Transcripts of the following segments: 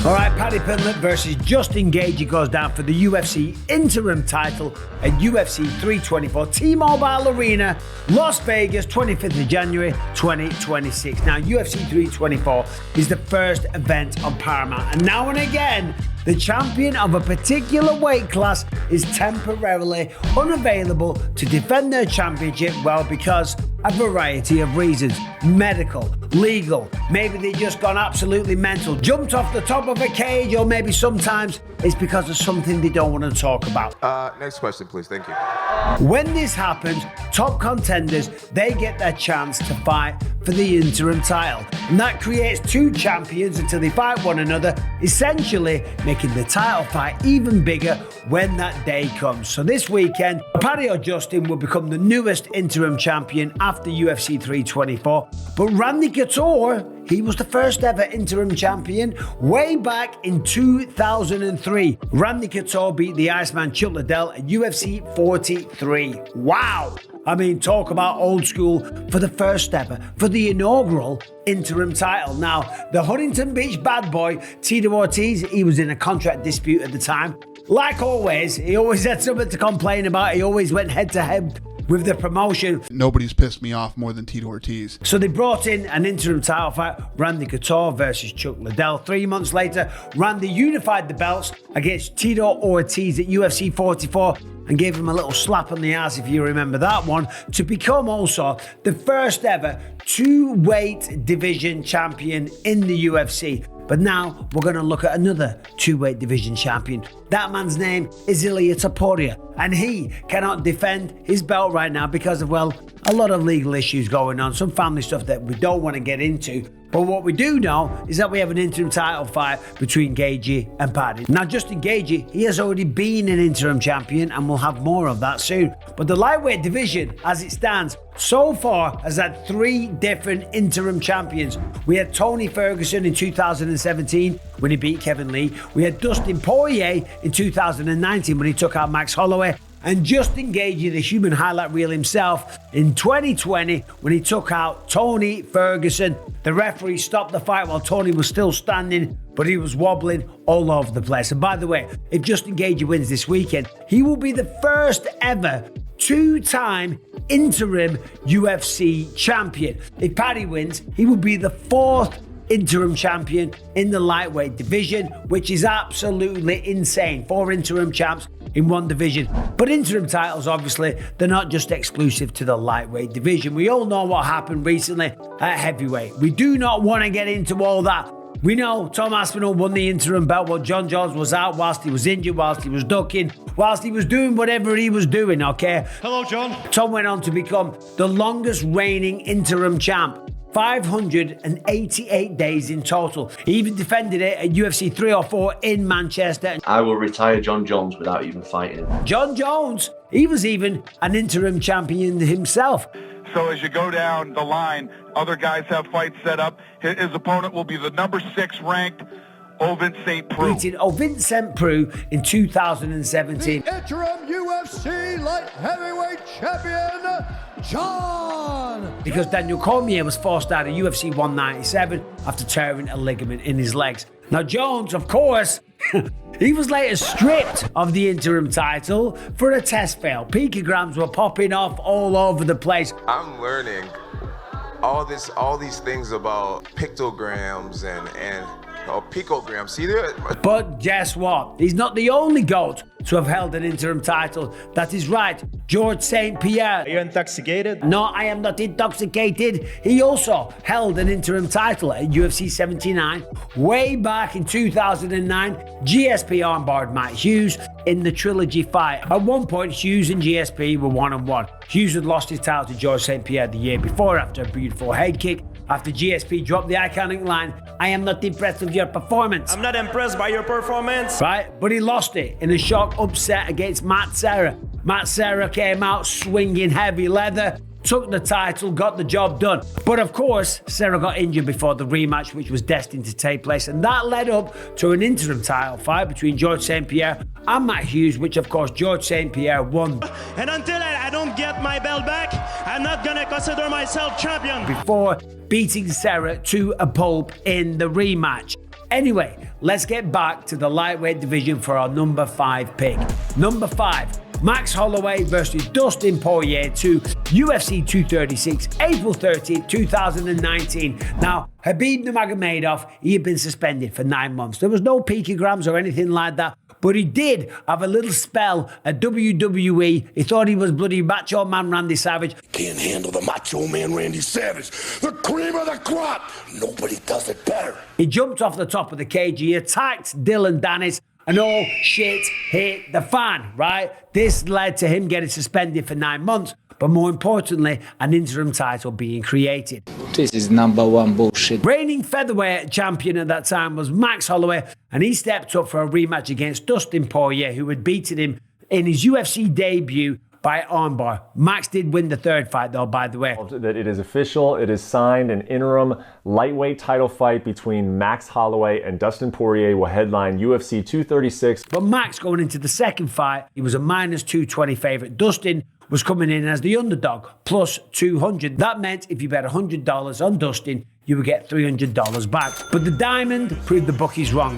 All right, Paddy Pimblett versus Justin Gaethje goes down for the UFC interim title at UFC 324, T-Mobile Arena, Las Vegas, 25th of January, 2026. Now, UFC 324 is the first event on Paramount, and now and again, the champion of a particular weight class is temporarily unavailable to defend their championship, well, because a variety of reasons. Medical, legal, maybe they've just gone absolutely mental, jumped off the top of a cage, or maybe sometimes it's because of something they don't want to talk about. Next question, please. Thank you. When this happens, top contenders, they get their chance to fight for the interim title. And that creates two champions until they fight one another, essentially making the title fight even bigger when that day comes. So this weekend, Paddy or Justin will become the newest interim champion after UFC 324. But Randy Couture, he was the first ever interim champion way back in 2003. Randy Couture beat the Iceman Chuck Liddell at UFC 43. Wow! I mean, talk about old school for the first ever, for the inaugural interim title. Now, the Huntington Beach bad boy, Tito Ortiz, he was in a contract dispute at the time. Like always, he always had something to complain about. He always went head to head with the promotion. Nobody's pissed me off more than Tito Ortiz. So they brought in an interim title fight, Randy Couture versus Chuck Liddell. 3 months later, Randy unified the belts against Tito Ortiz at UFC 44 and gave him a little slap on the ass, if you remember that one, to become also the first ever two-weight division champion in the UFC. But now we're going to look at another two-weight division champion. That man's name is Ilia Topuria, and he cannot defend his belt right now because of, well, a lot of legal issues going on, some family stuff that we don't want to get into. But what we do know is that we have an interim title fight between Gaethje and Paddy. Now, Justin Gaethje, he has already been an interim champion, and we'll have more of that soon. But the lightweight division, as it stands, so far has had three different interim champions. We had Tony Ferguson in 2017 when he beat Kevin Lee. We had Dustin Poirier in 2019 when he took out Max Holloway. And Justin Gaethje, the human highlight reel himself, in 2020 when he took out Tony Ferguson. The referee stopped the fight while Tony was still standing, but he was wobbling all over the place. And by the way, if Justin Gaethje wins this weekend, he will be the first ever two-time interim UFC champion. If Paddy wins, he will be the fourth interim champion in the lightweight division, which is absolutely insane. 4 interim champs in one division. But interim titles, obviously, they're not just exclusive to the lightweight division. We all know what happened recently at heavyweight. We do not want to get into all that. We know Tom Aspinall won the interim belt while John Jones was out, whilst he was injured, whilst he was ducking, whilst he was doing whatever he was doing, okay? Hello, John. Tom went on to become the longest reigning interim champ. 588 days in total. He even defended it at UFC 304 in Manchester. I will retire John Jones without even fighting him. John Jones, he was even an interim champion himself. So as you go down the line, other guys have fights set up. His opponent will be the number 6 ranked Ovin St. Preux. Beating Ovin St. Preux in 2017. The interim UFC light heavyweight champion, John. Because Daniel Cormier was forced out of UFC 197 after tearing a ligament in his legs. Now Jones, of course, he was later stripped of the interim title for a test fail. Picograms were popping off all over the place. I'm learning all these things about pictograms and picograms. See there? But guess what? He's not the only GOAT to have held an interim title. That is right. George St. Pierre. Are you intoxicated? No, I am not intoxicated. He also held an interim title at UFC 79 way back in 2009. GSP armbarred Matt Hughes in the trilogy fight. At one point, Hughes and GSP were 1-on-1. Hughes had lost his title to George St. Pierre the year before after a beautiful head kick. After GSP dropped the iconic line, "I am not impressed with your performance." I'm not impressed by your performance. Right? But he lost it in a shock upset against Matt Serra. Matt Serra came out swinging heavy leather, took the title, got the job done. But of course, Serra got injured before the rematch, which was destined to take place. And that led up to an interim title fight between George St. Pierre and Matt Hughes, which of course George St. Pierre won. And until I don't get my belt back, I'm not gonna consider myself champion. Before beating Serra to a pulp in the rematch. Anyway, let's get back to the lightweight division for our number 5 pick. Number 5, Max Holloway versus Dustin Poirier to UFC 236, April 30, 2019. Now, Khabib Nurmagomedov, he had been suspended for 9 months. There was no picograms or anything like that, but he did have a little spell at WWE. He thought he was bloody Macho Man Randy Savage. Can't handle the Macho Man Randy Savage, the cream of the crop. Nobody does it better. He jumped off the top of the cage, he attacked Dylan Dennis, and all shit hit the fan, right? This led to him getting suspended for 9 months, but more importantly, an interim title being created. This is #1 bullshit. Reigning featherweight champion at that time was Max Holloway, and he stepped up for a rematch against Dustin Poirier, who had beaten him in his UFC debut by armbar. Max did win the third fight, though, by the way. That it is official, it is signed, an interim lightweight title fight between Max Holloway and Dustin Poirier will headline UFC 236. But Max, going into the second fight, he was a -220 favorite. Dustin was coming in as the underdog, plus 200. That meant if you bet $100 on Dustin, you would get $300 back. But the diamond proved the bookies wrong.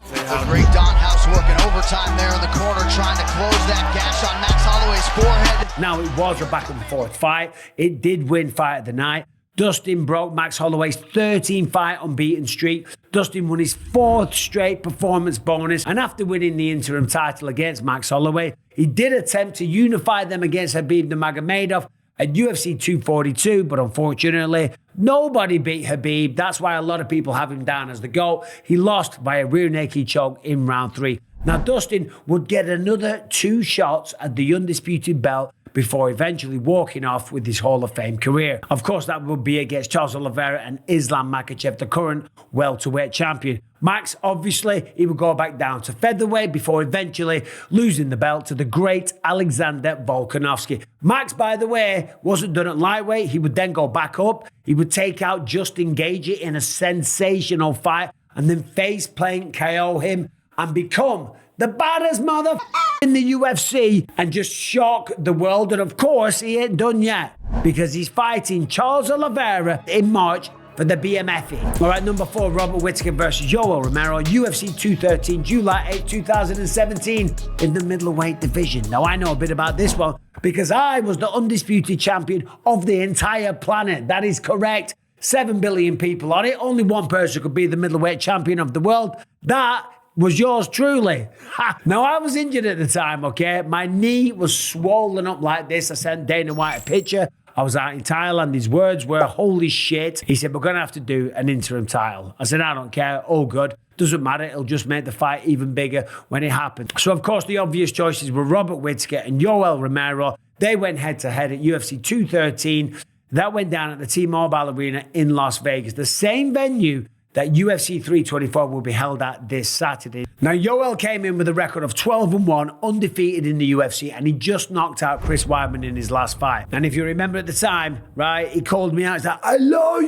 Great Don House working overtime there in the corner, trying to close that gash on Max Holloway's forehead. Now, it was a back and forth fight. It did win fight of the night. Dustin broke Max Holloway's 13-fight unbeaten streak. Dustin won his 4th straight performance bonus. And after winning the interim title against Max Holloway, he did attempt to unify them against Khabib Nurmagomedov at UFC 242, but unfortunately, nobody beat Khabib. That's why a lot of people have him down as the GOAT. He lost by a rear naked choke in round 3. Now, Dustin would get another 2 shots at the undisputed belt before eventually walking off with his Hall of Fame career. Of course, that would be against Charles Oliveira and Islam Makhachev, the current welterweight champion. Max, obviously, he would go back down to featherweight before eventually losing the belt to the great Alexander Volkanovski. Max, by the way, wasn't done at lightweight. He would then go back up. He would take out Justin Gaethje in a sensational fight and then face plant KO him and become the baddest mother in the UFC and just shock the world. And of course, he ain't done yet because he's fighting Charles Oliveira in March for the BMFE. All right, number 4, Robert Whittaker versus Yoel Romero, UFC 213, July 8, 2017, in the middleweight division. Now, I know a bit about this one because I was the undisputed champion of the entire planet. That is correct. 7 billion people on it. Only one person could be the middleweight champion of the world. That was yours truly. Ha. Now, I was injured at the time, okay? My knee was swollen up like this. I sent Dana White a picture. I was out in Thailand. His words were, holy shit. He said, we're going to have to do an interim title. I said, I don't care. All good. Doesn't matter. It'll just make the fight even bigger when it happens. So, of course, the obvious choices were Robert Whittaker and Yoel Romero. They went head-to-head at UFC 213. That went down at the T-Mobile Arena in Las Vegas, the same venue that UFC 324 will be held at this Saturday. Now, Yoel came in with a record of 12-1, undefeated in the UFC, and he just knocked out Chris Weidman in his last fight. And if you remember at the time, right, he called me out, he's like, I love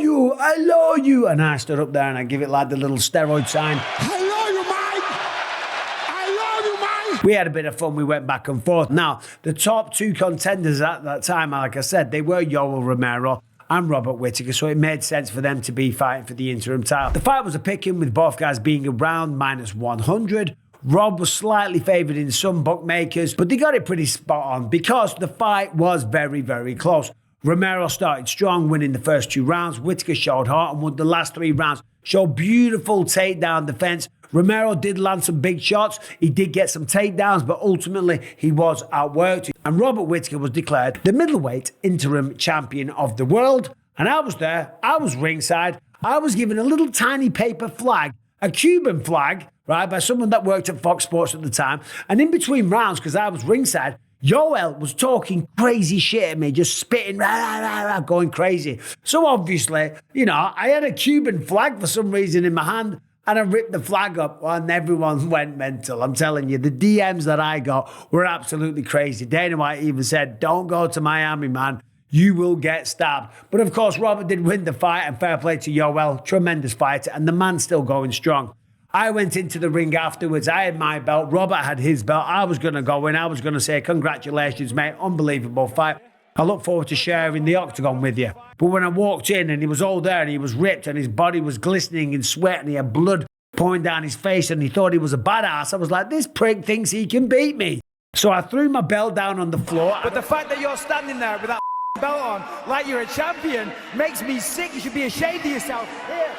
you. And I stood up there and I give it like the little steroid sign. We had a bit of fun. We went back and forth. Now, the top 2 contenders at that time, like I said, they were Yoel Romero and Robert Whittaker, so it made sense for them to be fighting for the interim title. The fight was a pick-in with both guys being around -100. Rob was slightly favoured in some bookmakers, but they got it pretty spot on because the fight was very, very close. Romero started strong, winning the first 2 rounds. Whittaker showed heart and won the last 3 rounds. Showed beautiful takedown defense. Romero did land some big shots. He did get some takedowns, but ultimately he was outworked. And Robert Whittaker was declared the middleweight interim champion of the world. And I was there. I was ringside. I was given a little tiny paper flag, a Cuban flag, right, by someone that worked at Fox Sports at the time. And in between rounds, because I was ringside, Yoel was talking crazy shit at me, just spitting, going crazy. So obviously, you know, I had a Cuban flag for some reason in my hand, and I ripped the flag up and everyone went mental. I'm telling you, the DMs that I got were absolutely crazy. Dana White even said, don't go to Miami, man. You will get stabbed. But of course, Robert did win the fight, and fair play to Yoel. Tremendous fighter, and the man's still going strong. I went into the ring afterwards. I had my belt. Robert had his belt. I was going to go in. I was going to say, congratulations, mate. Unbelievable fight. I look forward to sharing the octagon with you. But when I walked in and he was all there and he was ripped and his body was glistening in sweat and he had blood pouring down his face and he thought he was a badass. I was like, this prick thinks he can beat me. So I threw my belt down on the floor. But the fact that you're standing there with that belt on like you're a champion makes me sick. You should be ashamed of yourself. Here,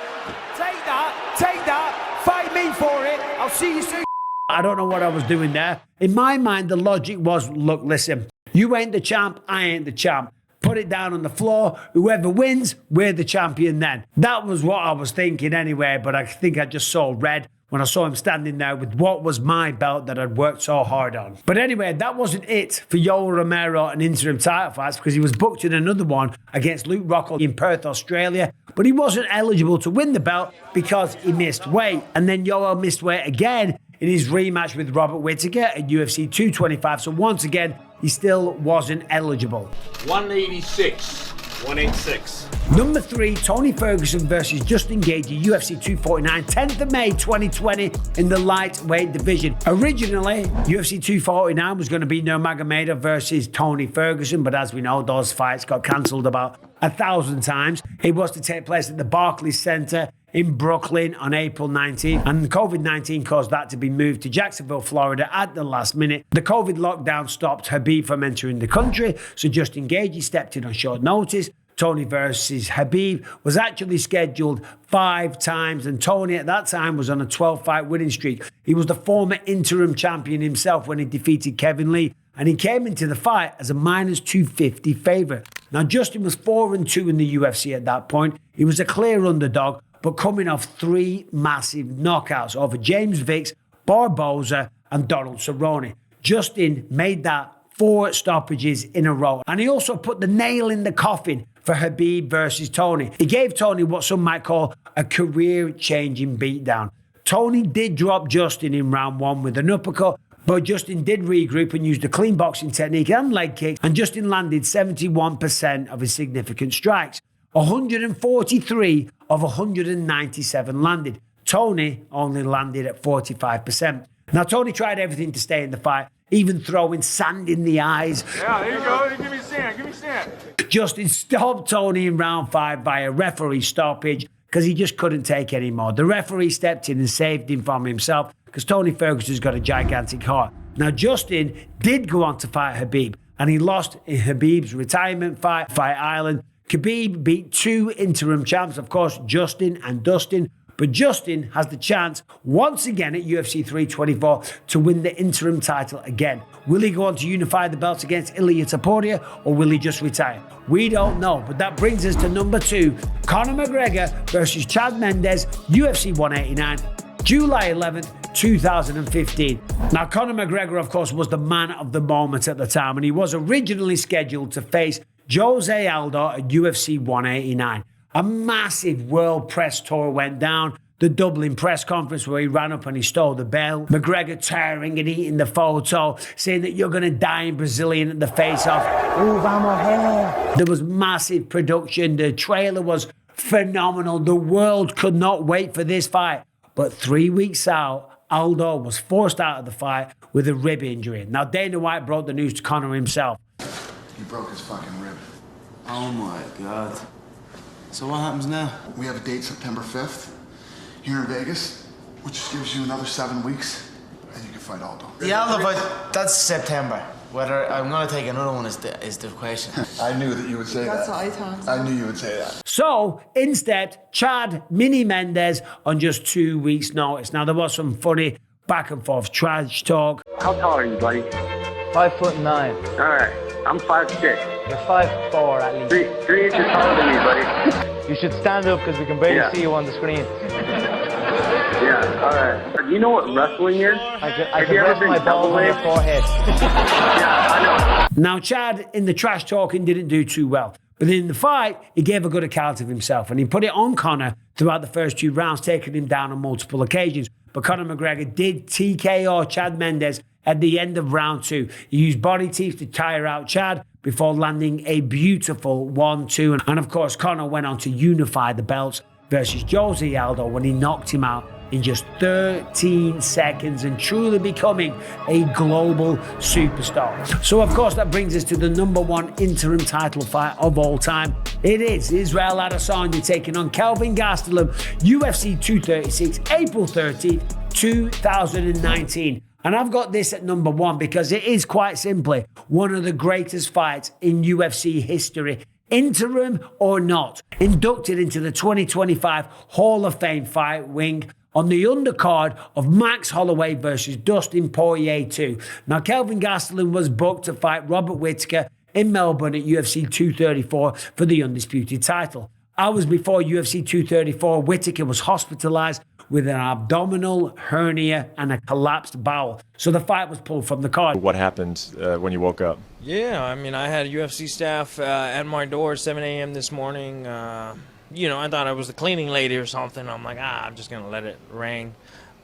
take that, fight me for it. I'll see you soon. I don't know what I was doing there. In my mind, the logic was, look, listen, you ain't the champ, I ain't the champ. Put it down on the floor. Whoever wins, we're the champion then. That was what I was thinking anyway, but I think I just saw red when I saw him standing there with what was my belt that I'd worked so hard on. But anyway, that wasn't it for Yoel Romero and interim title fights, because he was booked in another one against Luke Rockhold in Perth, Australia, but he wasn't eligible to win the belt because he missed weight. And then Yoel missed weight again in his rematch with Robert Whittaker at UFC 225. So once again, he still wasn't eligible. 186. 186. Number 3, Tony Ferguson versus Justin Gaethje, UFC 249, 10th of May 2020 in the lightweight division. Originally, UFC 249 was going to be Nurmagomedov versus Tony Ferguson, but as we know, those fights got cancelled about 1,000 times. It was to take place at the Barclays Center in Brooklyn on April 19th, and COVID-19 caused that to be moved to Jacksonville, Florida at the last minute. The COVID lockdown stopped Khabib from entering the country, so Justin Gaethje stepped in on short notice. Tony versus Khabib was actually scheduled 5 times, and Tony at that time was on a 12-fight winning streak. He was the former interim champion himself when he defeated Kevin Lee, and he came into the fight as a -250 favorite. Now, Justin was 4-2 in the UFC at that point. He was a clear underdog, but coming off 3 massive knockouts over James Vick, Barboza, and Donald Cerrone. Justin made that 4 stoppages in a row, and he also put the nail in the coffin for Khabib versus Tony. He gave Tony what some might call a career-changing beatdown. Tony did drop Justin in round 1 with an uppercut, but Justin did regroup and used a clean boxing technique and leg kicks, and Justin landed 71% of his significant strikes. 143 of 197 landed. Tony only landed at 45%. Now, Tony tried everything to stay in the fight, even throwing sand in the eyes. Yeah, there you go. Give me sand. Give me sand. Justin stopped Tony in round 5 by a referee stoppage because he just couldn't take any more. The referee stepped in and saved him from himself because Tony Ferguson's got a gigantic heart. Now, Justin did go on to fight Khabib, and he lost in Khabib's retirement fight, Fight Island. Khabib beat 2 interim champs, of course, Justin and Dustin. But Justin has the chance once again at UFC 324 to win the interim title again. Will he go on to unify the belts against Ilia Topuria, or will he just retire? We don't know, but that brings us to number 2, Conor McGregor versus Chad Mendes, UFC 189, July 11th, 2015. Now, Conor McGregor, of course, was the man of the moment at the time, and he was originally scheduled to face Jose Aldo at UFC 189. A massive world press tour went down. The Dublin press conference where he ran up and he stole the bell. McGregor tearing and eating the photo, saying that you're going to die in Brazilian at the face-off. Ooh, vamos here. There was massive production. The trailer was phenomenal. The world could not wait for this fight. But 3 weeks out, Aldo was forced out of the fight with a rib injury. Now, Dana White broke the news to Conor himself. He broke his fucking rib. Oh my God. So what happens now? We have a date September 5th here in Vegas, which just gives you another 7 weeks, and you can fight Aldo. The Aldo fight, that's September. Whether I'm going to take another one is the question. I knew that you would say That's that. what I thought. I knew you would say that. So, instead, Chad Mini Mendes on just 2 weeks' notice. Now, there was some funny back and forth trash talk. How tall are you, buddy? 5'9". All right. I'm 5'6". You're 5'4" at least. 3 inches taller than me, buddy. You should stand up because we can barely see you on the screen. Yeah, all right. Do you know what wrestling is? I can rest my balls on your forehead. Yeah, I know. Now, Chad, in the trash talking, didn't do too well. But in the fight, he gave a good account of himself, and he put it on Conor throughout the first 2 rounds, taking him down on multiple occasions. But Conor McGregor did TKO Chad Mendes at the end of round 2. He used body teeth to tire out Chad before landing a beautiful 1-2. And of course, Conor went on to unify the belts versus Jose Aldo when he knocked him out in just 13 seconds and truly becoming a global superstar. So of course that brings us to the #1 interim title fight of all time. It is Israel Adesanya taking on Kelvin Gastelum, UFC 236, April 13th, 2019. And I've got this at #1 because it is quite simply one of the greatest fights in UFC history. Interim or not, inducted into the 2025 Hall of Fame fight wing on the undercard of Max Holloway versus Dustin Poirier 2. Now, Kelvin Gastelum was booked to fight Robert Whittaker in Melbourne at UFC 234 for the undisputed title. Hours before UFC 234, Whittaker was hospitalized with an abdominal hernia and a collapsed bowel. So the fight was pulled from the card. What happened when you woke up? Yeah, I mean, I had UFC staff at my door at 7 a.m. this morning. You know, I thought I was the cleaning lady or something. I'm like, I'm just going to let it ring.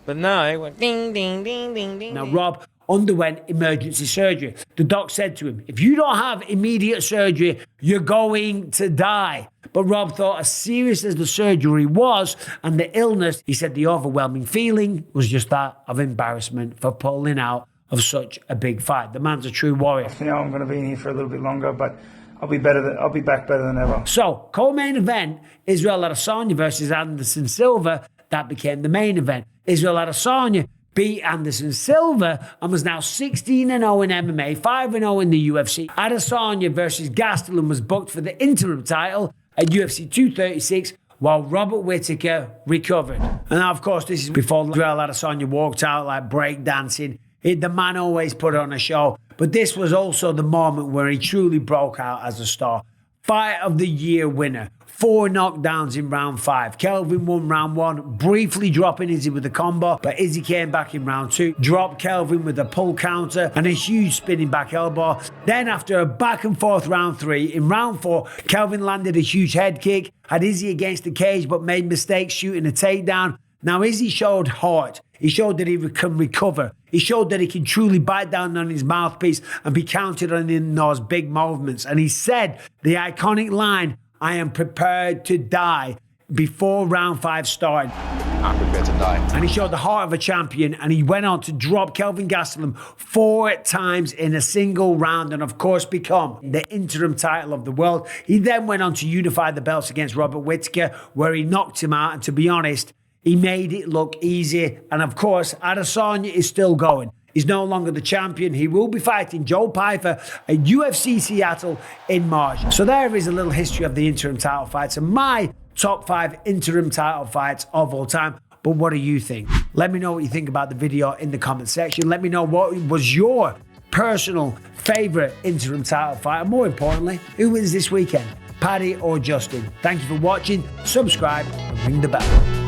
But no, it went ding, ding, ding, ding, ding. Now, Rob underwent emergency surgery. The doc said to him, if you don't have immediate surgery, you're going to die. But Rob thought, as serious as the surgery was and the illness, he said the overwhelming feeling was just that of embarrassment for pulling out of such a big fight. The man's a true warrior. You know, I'm going to be in here for a little bit longer, but I'll be back better than ever. So, co-main event, Israel Adesanya versus Anderson Silva. That became the main event. Israel Adesanya beat Anderson Silva and was now 16-0 in MMA, 5-0 in the UFC. Adesanya versus Gastelum was booked for the interim title at UFC 236, while Robert Whittaker recovered. And now, of course, this is before Israel Adesanya walked out like breakdancing. The man always put on a show, but this was also the moment where he truly broke out as a star. Fight of the year winner. 4 knockdowns in round 5. Kelvin won round 1, briefly dropping Izzy with a combo, but Izzy came back in round 2, dropped Kelvin with a pull counter and a huge spinning back elbow. Then after a back and forth round 3, in round 4, Kelvin landed a huge head kick, had Izzy against the cage but made mistakes shooting a takedown. Now Izzy showed heart. He showed that he can recover. He showed that he can truly bite down on his mouthpiece and be counted on in those big movements. And he said the iconic line, I am prepared to die, before round 5 started. I'm prepared to die. And he showed the heart of a champion, and he went on to drop Kelvin Gastelum 4 times in a single round and, of course, become the interim title of the world. He then went on to unify the belts against Robert Whittaker, where he knocked him out. And to be honest, he made it look easy. And, of course, Adesanya is still going. He's no longer the champion. He will be fighting Joe Pyfer at UFC Seattle in March. So there is a little history of the interim title fights and my top 5 interim title fights of all time. But what do you think? Let me know what you think about the video in the comment section. Let me know what was your personal favorite interim title fight. And more importantly, who wins this weekend? Paddy or Justin? Thank you for watching. Subscribe and ring the bell.